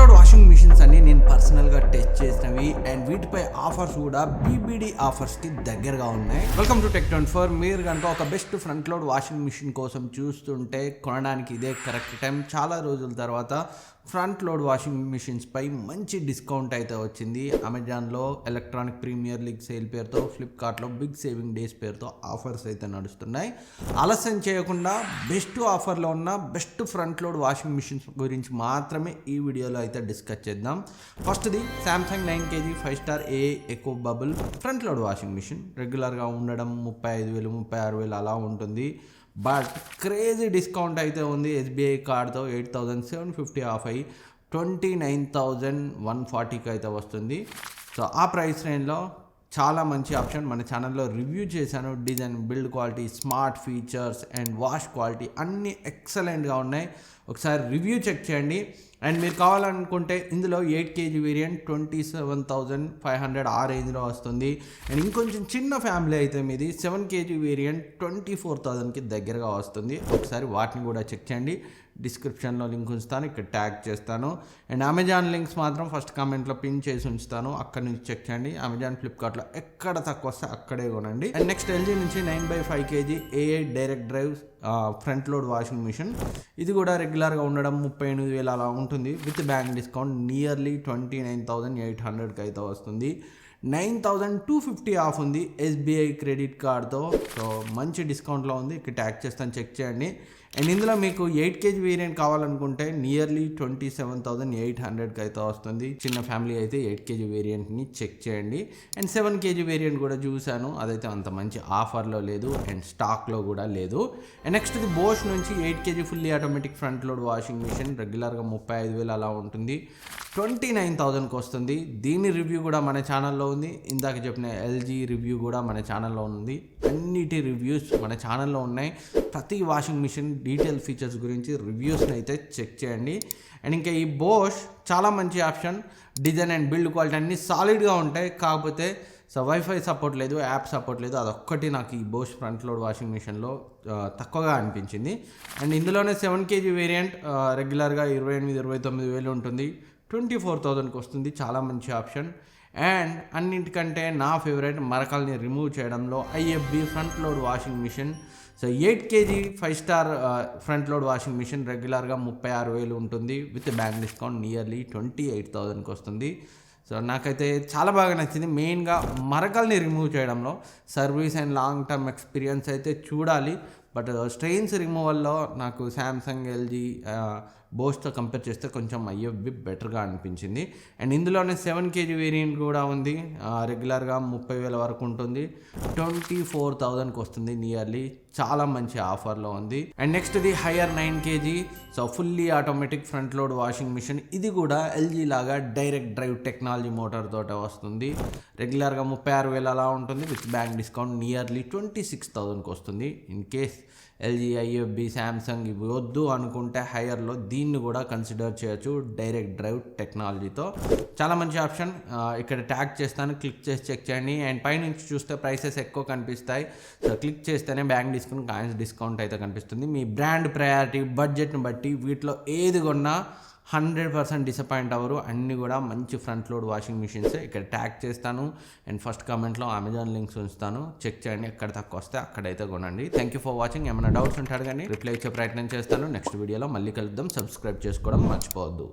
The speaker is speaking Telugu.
లోడ్ వాషింగ్ మిషన్స్ అన్ని నేను పర్సనల్గా టెస్ట్ చేసినవి అండ్ వీటిపై ఆఫర్స్ కూడా బీబీడీ ఆఫర్స్కి దగ్గరగా ఉన్నాయి. Welcome to Tech24. మీరు కనుక ఒక best front load washing machine కోసం చూస్తుంటే కొనడానికి ఇదే కరెక్ట్ టైం. చాలా రోజుల తర్వాత ఫ్రంట్ లోడ్ వాషింగ్ మిషన్స్ పై మంచి డిస్కౌంట్ అయితే వచ్చింది. అమెజాన్లో ఎలక్ట్రానిక్ ప్రీమియర్ లీగ్ సేల్ పేరుతో, ఫ్లిప్కార్ట్లో బిగ్ సేవింగ్ డేస్ పేరుతో ఆఫర్స్ అయితే నడుస్తున్నాయి. ఆలస్యం చేయకుండా బెస్ట్ ఆఫర్లో ఉన్న best front load washing machines గురించి మాత్రమే ఈ వీడియోలో అయితే డిస్కస్ చేద్దాం. ఫస్ట్ది Samsung 9kg 5 star A eco bubble front load washing machine. రెగ్యులర్గా ఉండడం 35,000 36,000 అలా ఉంటుంది. బట్ క్రేజీ డిస్కౌంట్ అయితే ఉంది. SBI కార్డ్తో 8,750 ఆఫ్ అయ్యి 29,140కి అయితే వస్తుంది. సో ఆ ప్రైస్ రేంజ్లో చాలా మంచి ఆప్షన్. మన ఛానల్లో రివ్యూ చేశాను. Design, build quality, smart features and wash quality అన్నీ ఎక్సలెంట్గా ఉన్నాయి. ఒకసారి రివ్యూ చెక్ చేయండి. అండ్ మీరు కావాలనుకుంటే ఇందులో 8kg వేరియంట్ 27,500 ఆ రేంజ్లో వస్తుంది. అండ్ ఇంకొంచెం చిన్న ఫ్యామిలీ అయితే మీది 7kg వేరియంట్ 24,000కి దగ్గరగా వస్తుంది. ఒకసారి వాటిని కూడా చెక్ చేయండి. డిస్క్రిప్షన్లో లింక్ ఉంచుతాను, ఇక్కడ ట్యాగ్ చేస్తాను. అండ్ అమెజాన్ లింక్స్ మాత్రం ఫస్ట్ కామెంట్లో పిన్ చేసి ఉంచుతాను, అక్కడ నుంచి చెక్ చేయండి. అమెజాన్, ఫ్లిప్కార్ట్లో ఎక్కడ తక్కువ వస్తే అక్కడే కొనండి. అండ్ నెక్స్ట్ LG నుంచి 9/5kg A8 direct drive front load washing machine. ఇది కూడా రెగ్యులర్గా ఉండడం 38,000 అలా ఉంటుంది. విత్ బ్యాంక్ డిస్కౌంట్ నియర్లీ 29,800కి అయితే వస్తుంది. 9,250 ఆఫ్ ఉంది SBI క్రెడిట్ కార్డ్తో. సో మంచి డిస్కౌంట్లో ఉంది, ఇక్కడ ట్యాగ్ చేస్తాను, చెక్ చేయండి. అండ్ ఇందులో మీకు 8kg వేరియంట్ కావాలనుకుంటే నియర్లీ 27,800కి అయితే వస్తుంది. చిన్న ఫ్యామిలీ అయితే 8kg వేరియంట్ని చెక్ చేయండి. అండ్ 7kg వేరియంట్ కూడా చూశాను, అదైతే అంత మంచి ఆఫర్లో లేదు అండ్ స్టాక్లో కూడా లేదు. అండ్ నెక్స్ట్ ఇది బోష్ నుంచి 8kg fully automatic front load washing machine. రెగ్యులర్గా 35,000 అలా ఉంటుంది, 29,000కి వస్తుంది. దీని రివ్యూ కూడా మన ఛానల్లో ఉంది. ఇందాక చెప్పిన LG రివ్యూ కూడా మన ఛానల్లో ఉంది. అన్నిటి రివ్యూస్ మన ఛానల్లో ఉన్నాయి. ప్రతి వాషింగ్ మిషన్ డీటెయిల్ ఫీచర్స్ గురించి రివ్యూస్ని అయితే చెక్ చేయండి. అండ్ ఇంకా ఈ బోష్ చాలా మంచి option. Design and build quality అన్నీ సాలిడ్గా ఉంటాయి. కాకపోతే వైఫై సపోర్ట్ లేదు, యాప్ సపోర్ట్ లేదు. అదొక్కటి నాకు ఈ బోష్ ఫ్రంట్ లోడ్ వాషింగ్ మిషన్లో తక్కువగా అనిపించింది. అండ్ ఇందులోనే 7kg వేరియంట్ రెగ్యులర్గా 28,000-29,000 ఉంటుంది, 24,000కి వస్తుంది. చాలా మంచి ఆప్షన్. అండ్ అన్నింటికంటే నా ఫేవరెట్, మరకల్ని రిమూవ్ చేయడంలో IFB front load washing machine. So 8kg 5 star front load washing machine రెగ్యులర్గా 36,000 ఉంటుంది. విత్ బ్యాంక్ డిస్కౌంట్ నియర్లీ 28,000కి వస్తుంది. సో నాకైతే చాలా బాగా నచ్చింది. మెయిన్గా మరకల్ని రిమూవ్ చేయడంలో service and long term experience అయితే చూడాలి. బట్ స్ట్రెయిన్స్ రిమూవల్లో నాకు Samsung, LG, బోష్తో కంపేర్ చేస్తే కొంచెం IFB బెటర్గా అనిపించింది. అండ్ ఇందులోనే 7kg వేరియంట్ కూడా ఉంది. రెగ్యులర్గా 30,000 వరకు ఉంటుంది, 24,000కి వస్తుంది నియర్లీ. చాలా మంచి ఆఫర్లో ఉంది. అండ్ నెక్స్ట్ ఇది Haier 9kg so fully automatic front load washing machine. ఇది కూడా LG లాగా డైరెక్ట్ డ్రైవ్ టెక్నాలజీ మోటార్ తోట వస్తుంది. రెగ్యులర్గా 36,000 అలా ఉంటుంది. విత్ బ్యాంక్ డిస్కౌంట్ నియర్లీ 26,000కి వస్తుంది. In case LG, IFB, Samsung ఇవి వద్దు అనుకుంటే హైయర్లో దీన్ని కూడా కన్సిడర్ చేయొచ్చు డైరెక్ట్ డ్రైవ్ టెక్నాలజీతో. చాలా మంచి ఆప్షన్. ఇక్కడ ట్యాగ్ చేస్తాను, క్లిక్ చేసి చెక్ చేయండి. అండ్ పైనుంచి చూస్తే ప్రైసెస్ ఎక్కువ కనిపిస్తాయి. సో క్లిక్ చేస్తేనే బ్యాంక్ డిస్కౌంట్, కాయిన్స్ డిస్కౌంట్ అయితే కనిపిస్తుంది. మీ బ్రాండ్ ప్రయారిటీ, బడ్జెట్ని బట్టి వీటిలో ఏది కొన్నా 100% డిసప్పాయింట్ అవ్వరు. అన్నీ కూడా మంచి ఫ్రంట్ లోడ్ వాషింగ్ మిషన్స్. ఇక్కడ ట్యాగ్ చేస్తాను అండ్ ఫస్ట్ కామెంట్లో అమెజాన్ లింక్స్ ఉంచుతాను, చెక్ చేయండి. ఎక్కడ తక్కువ వస్తే అక్కడైతే కొనండి. Thank you for watching. ఏమైనా డౌట్స్ ఉంటే అడగండి, రిప్లై ఇచ్చే ప్రయత్నం చేస్తాను. నెక్స్ట్ వీడియోలో మళ్ళీ కలుద్దాం. సబ్స్క్రైబ్ చేసుకోవడం మర్చిపోవద్దు.